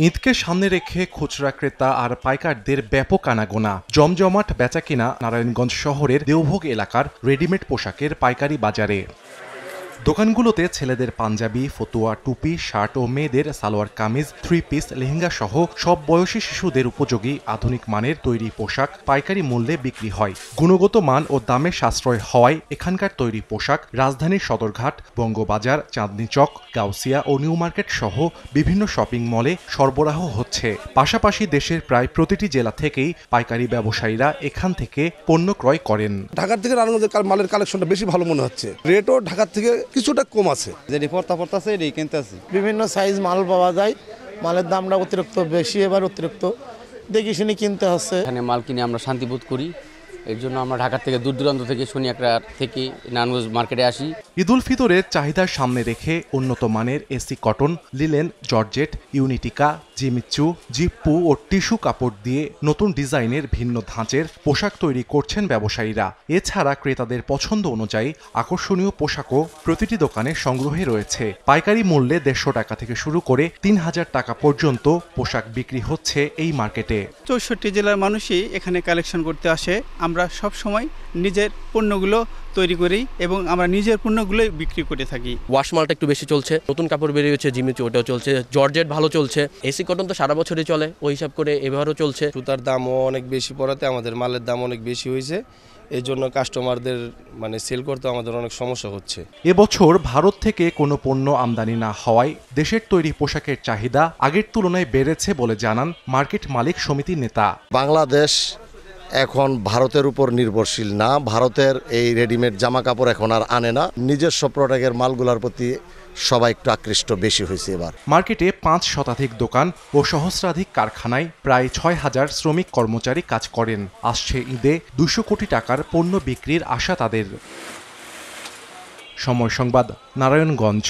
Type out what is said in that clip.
ঈদকে সামনে রেখে খুচরা ক্রেতা আর পাইকারদের ব্যাপক আনাগোনা। জমজমাট বেচাকেনা নারায়ণগঞ্জ শহরের দেওভোগ এলাকার রেডিমেড পোশাকের পাইকারি বাজারে। দোকানগুলোতে ছেলেদের পাঞ্জাবি, ফতুয়া, টুপি, শার্ট ও মেয়েদের সালোয়ার কামিজ, থ্রি পিস, লেহেঙ্গা সহ সব বয়সী শিশুদের উপযোগী আধুনিক মানের তৈরি পোশাক পাইকারি মূল্যে বিক্রি হয়। গুণগত মান ও দামে সাশ্রয় হওয়ায় এখানকার তৈরি পোশাক রাজধানীর সদরঘাট, বঙ্গবাজার, চাঁদনী চক, গাউসিয়া ও নিউ মার্কেট সহ বিভিন্ন শপিং মলে সরবরাহ হচ্ছে। পাশাপাশি দেশের প্রায় প্রতিটি জেলা থেকেই পাইকারি ব্যবসায়ীরা এখান থেকে পণ্য ক্রয় করেন। ঢাকার থেকে নারায়ণগঞ্জের মালের কালেকশনটা বেশি ভালো মনে হচ্ছে, রেটও ঢাকার থেকে কিছুটা কম আছে। যেটি পড়তাছে এটাই কিনতেছি। বিভিন্ন সাইজ মাল পাওয়া যায়, মালের দামটা অতিরিক্ত বেশি, এবার অতিরিক্ত দেখে শুনে কিনতে হচ্ছে। এখানে মাল কিনে আমরা শান্তিবোধ করি, এর জন্য আমরা ঢাকা থেকে দূর দূরান্ত থেকে শনিয়াকড়া থেকে নারায়ণগঞ্জ মার্কেটে আসি। ঈদুল ফিতরের চাহিদার সামনে রেখে উন্নত মানের AC cotton, linen, georgette, Unitika, Jimmy Choo, জিপ্পু ও টিস্যু কাপড় দিয়ে নতুন ডিজাইনের ভিন্ন ধাঁচের পোশাক তৈরি করছেন ব্যবসায়ীরা। এছাড়া ক্রেতাদের পছন্দ অনুযায়ী আকর্ষণীয় পোশাকও প্রতিটি দোকানে সংগ্রহে রয়েছে। পাইকারি মূল্যে 150 টাকা থেকে শুরু করে 3000 টাকা পর্যন্ত পোশাক বিক্রি হচ্ছে এই মার্কেটে। 64 জেলার মানুষই এখানে কালেকশন করতে আসে। আমরা সব সময় নিজের পণ্যগুলো তৈরি করি এবং আমরা নিজের পণ্যগুলোই বিক্রি করে থাকি। ওয়াশ মালটা একটু বেশি চলছে, নতুন কাপড় বেরিয়েছে জিমিচু, ওটাও চলছে, জর্জেট ভালো চলছে, এসি কটন তো সারা বছরই চলে, ওই হিসাব করে এবারও চলছে। সুতার দামও অনেক বেশি পড়াতে আমাদের মালের দাম অনেক বেশি হয়েছে, এই জন্য কাস্টমারদের সেল করতে আমাদের অনেক সমস্যা হচ্ছে। এবছর ভারত থেকে কোনো পণ্য আমদানি না হওয়ায় দেশের তৈরি পোশাকের চাহিদা আগের তুলনায় বেড়েছে বলে জানান মার্কেট মালিক সমিতির নেতা। বাংলাদেশ এখন ভারতের উপর নির্ভরশীল না, ভারতের এই রেডিমেড জামা কাপড় এখন আর আনে না, নিজস্ব প্রোডাক্টের মালগুলোর প্রতি সবাই একটু আকৃষ্ট বেশি হয়েছে। এবার মার্কেটে 5 শতাধিক দোকান ও সহস্রাধিক কারখানায় প্রায় 6000 শ্রমিক কর্মচারী কাজ করেন। আসছে ঈদে 200 কোটি টাকার পণ্য বিক্রির আশা তাদের। সময় সংবাদ, নারায়ণগঞ্জ।